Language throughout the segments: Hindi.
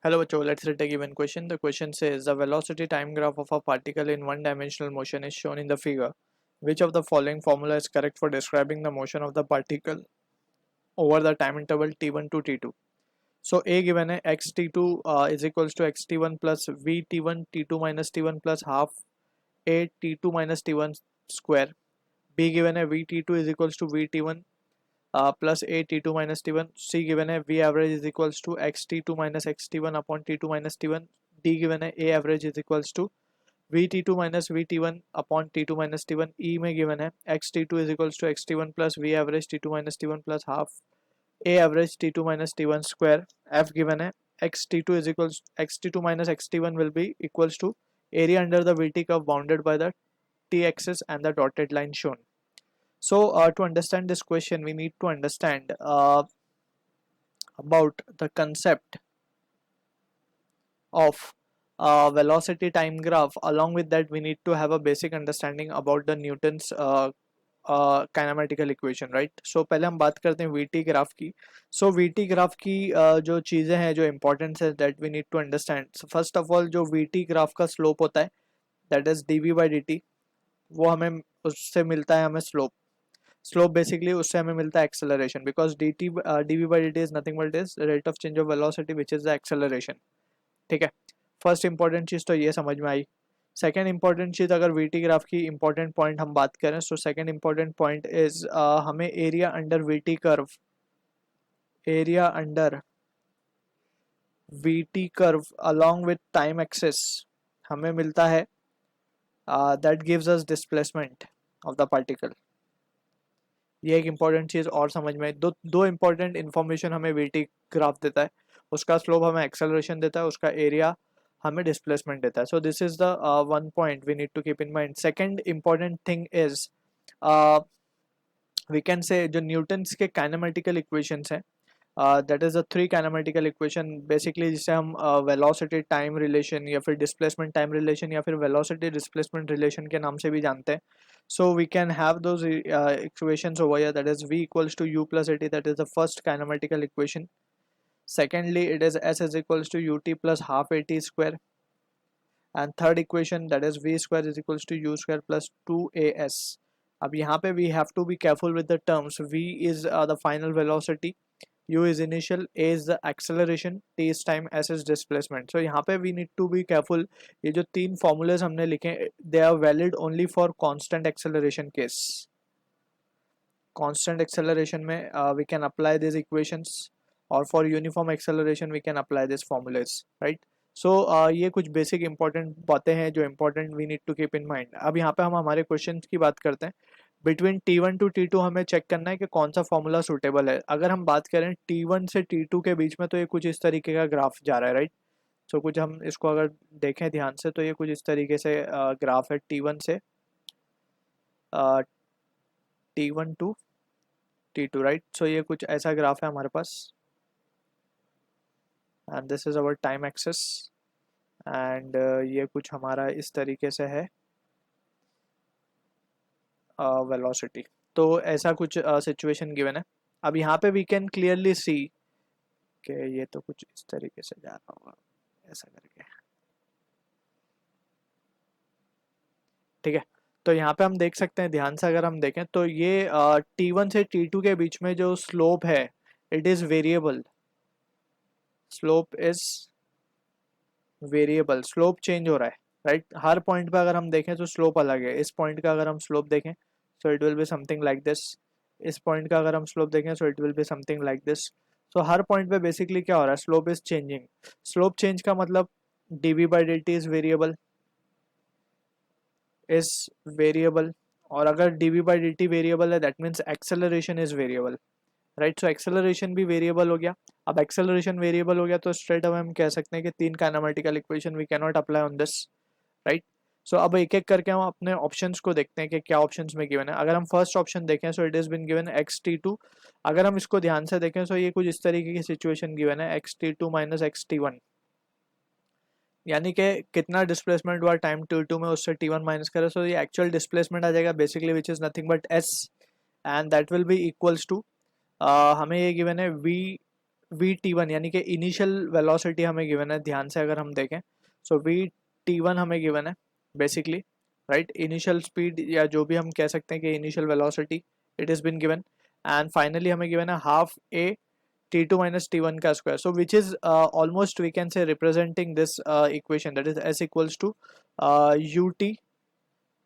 Hello, Bacho. Let's read a given question. The question says the velocity time graph of a particle in one-dimensional motion is shown in the figure. Which of the following formula is correct for describing the motion of the particle over the time interval t1 to t2? So A given है x t2 is equals to x t1 plus v t1 t2 minus t1 plus half a t2 minus t1 square. B given है v t2 is equals to v t1 plus a t2 minus t1. C given है v average is equals to x t2 minus x t1 upon t2 minus t1. D given है a average is equals to v t2 minus v t1 upon t2 minus t1. E में given है x t2 is equals to x t1 plus v average t2 minus t1 plus half a average t2 minus t1 square. F given है x t2 is equals x t2 minus x t1 will be equals to area under the vt curve bounded by the t axis and the dotted line shown. So to understand this question, we need to understand about the concept of velocity time graph. Along with that, we need to have a basic understanding about the Newton's kinematical equation, right. So पहले हम बात करते हैं वीटी ग्राफ की. सो वीटी ग्राफ की जो चीज़ें हैं, जो इंपॉर्टेंस है, that we need to understand. First of all, जो वीटी ग्राफ का स्लोप होता है, that is D V by D T. वो हमें उससे मिलता है हमें स्लोप बेसिकली उससे हमें मिलता है acceleration, because D V by D T is nothing but is rate of change of velocity which is the acceleration. ठीक है. फर्स्ट इंपॉर्टेंट चीज़ तो ये समझ में आई. सेकेंड इंपॉर्टेंट चीज़, अगर वीटी ग्राफ की इंपॉर्टेंट पॉइंट हम बात करें, so second important point is हमें area under VT curve, area under VT curve along with time axis हमें मिलता है, that gives us displacement of the particle. ये एक इंपॉर्टेंट चीज़ और समझ में. दो इंपॉर्टेंट इन्फॉर्मेशन हमें वीटी ग्राफ देता है. उसका स्लोप हमें एक्सेलरेशन देता है, उसका एरिया हमें डिस्प्लेसमेंट देता है. So this is the one point we need to keep in mind. Second important thing is we can say जो न्यूटन्स के काइनेमेटिकल इक्वेशंस हैं, that is the three kinematical equation basically, जिसे हम वेलोसिटी टाइम रिलेशन या फिर डिस्प्लेसमेंट टाइम रिलेशन या फिर वेलोसिटी डिस्प्लेसमेंट रिलेशन के नाम से भी जानते हैं. So we can have those equations over here, that is v equals to u plus at, that is the first kinematical equation. Secondly, it is s is equals to ut plus half at square. And third equation, that is v square is equals to u square plus 2as. अब यहाँ पे we have to be careful with the terms. v is the final velocity, u is initial, a is the acceleration, t is time, s is displacement. So यहाँ पे we need to be careful. ये जो तीन formulas हमने लिखे, they are valid only for constant acceleration case. Constant acceleration में we can apply these equations, और for uniform acceleration we can apply these formulas, right? So ये कुछ basic important बातें हैं जो important we need to keep in mind. अब यहाँ पे हम हमारे questions की बात करते हैं. बिटवीन T1 टू T2 हमें चेक करना है कि कौन सा फॉर्मूला सूटेबल है. अगर हम बात करें T1 से T2 के बीच में, तो ये कुछ इस तरीके का ग्राफ जा रहा है, राइट. सो कुछ हम इसको अगर देखें ध्यान से, तो ये कुछ इस तरीके से ग्राफ है T1 से T1 टू T2, राइट. सो ये कुछ ऐसा ग्राफ है हमारे पास, and this is our time axis, and ये कुछ हमारा इस तरीके से है वेलोसिटी. तो ऐसा कुछ सिचुएशन गिवन है. अब यहाँ पे वी कैन क्लियरली सी कि ये तो कुछ इस तरीके से जा रहा होगा, ऐसा करके, ठीक है. तो यहाँ पे हम देख सकते हैं, ध्यान से अगर हम देखें तो ये T1 से T2 के बीच में जो स्लोप है, it is variable. Slope is variable, slope change हो रहा है, राइट. हर पॉइंट पे अगर हम देखें तो स्लोप अलग है. इस पॉइंट का अगर हम स्लोप देखें, so it will be something like this. इस पॉइंट का अगर हम स्लोप देखें, so it will be something like this. So हर पॉइंट पे बेसिकली क्या हो रहा है, slope is changing. Slope change का मतलब dv by D T is variable. और अगर dv by D T variable है, that means acceleration is variable, right. So acceleration भी वेरिएबल हो गया. अब एक्सेलरेशन वेरिएबल हो गया तो स्ट्रेट अवे हम कह सकते हैं कि तीन kinematical equation we can not apply on this, right. So अब एक एक करके हम अपने ऑप्शंस को देखते हैं कि क्या ऑप्शंस में गिवन है. अगर हम फर्स्ट ऑप्शन देखें, so it is been given X T two. अगर हम इसको ध्यान से देखें, सो ये कुछ इस तरीके की सिचुएशन गिवन है, X T two minus X T one, यानी कि कितना डिस्प्लेसमेंट हुआ टाइम T2 में, उससे T1 माइनस करें. सो ये एक्चुअल डिस्प्लेसमेंट आ जाएगा basically, which is nothing but s, and that will be equals to, हमें ये गिवन है v vt1 यानी कि इनिशियल वेलोसिटी हमें गिवन है, ध्यान से अगर हम देखें सो vt1 हमें गिवन है बेसिकली, राइट, इनिशियल स्पीड या जो भी हम कह सकते हैं कि initial velocity it is been given, and finally हमें गिवन है half A t2 minus t1 का square, so which is almost we can say representing this equation, that is s equals to ut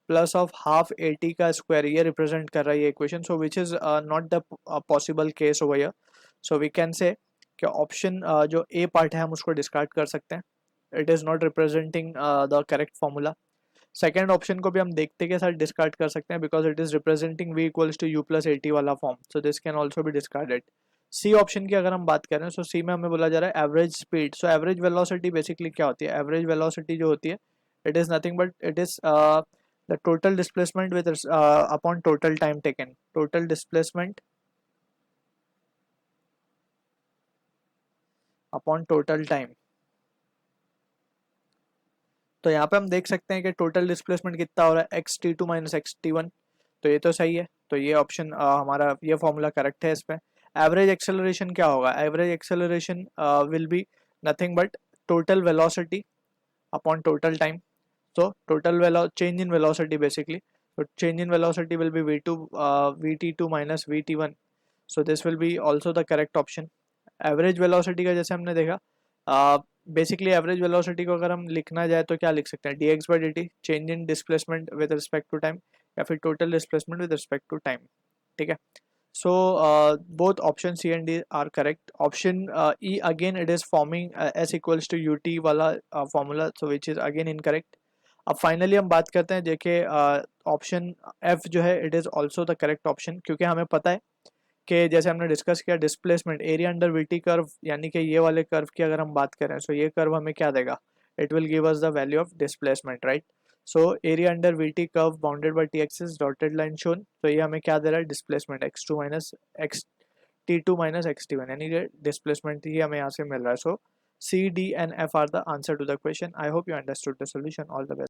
plus of half at का स्क्वायर, ये represent कर रहा है ये equation, so which is not the possible case over here, so we can say कि ऑप्शन जो ए पार्ट है हम उसको डिस्कार्ड कर सकते हैं, it is not representing the correct formula. Second option को भी हम देखते के साथ डिस्कार्ड कर सकते हैं because it is representing v equals to u plus A T वाला form, so this can also भी डिस्कार्डेड। सी ऑप्शन की अगर हम बात करें सो सी में हमें बोला जा रहा है average speed, so average velocity basically क्या होती है, एवरेज वेलोसिटी जो होती है it is nothing but it is the total displacement with upon total time taken, total displacement upon total time. तो यहाँ पे हम देख सकते हैं कि टोटल डिस्प्लेसमेंट कितना हो रहा है X T two minus X T one, तो ये तो सही है, तो ये ऑप्शन हमारा ये फॉर्मूला करेक्ट है इस पे। एवरेज एक्सेलरेशन क्या होगा, average acceleration will be nothing but total velocity upon total time, so total change in velocity basically, so change in velocity will be v2 vt2 minus vt1, so this will be also the correct option। Average velocity का जैसे हमने देखा बेसिकली एवरेज वेलोसिटी को अगर हम लिखना जाए तो क्या लिख सकते हैं, D X by D T change in displacement with respect to time, या फिर total displacement with respect to time, ठीक है। so both option C and D are correct। option E again it is forming s equals to ut वाला formula, so which is again incorrect। अब फाइनली हम बात करते हैं, देखिए ऑप्शन एफ जो है it is also the correct option, क्योंकि हमें पता है कि जैसे हमने डिस्कस किया displacement area under VT curve, यानी कि ये वाले कर्व की अगर हम बात करें सो ये कर्व हमें क्या देगा, it will give us the value of displacement, right. So area under VT curve bounded by T axis dotted line shown, तो ये हमें क्या दे रहा है, displacement X two minus X T two minus X T one, यानी कि डिस्प्लेसमेंट ही हमें यहाँ से मिल रहा है। सो C, D and F are the answer to the question। I hope you understood the solution। All the best।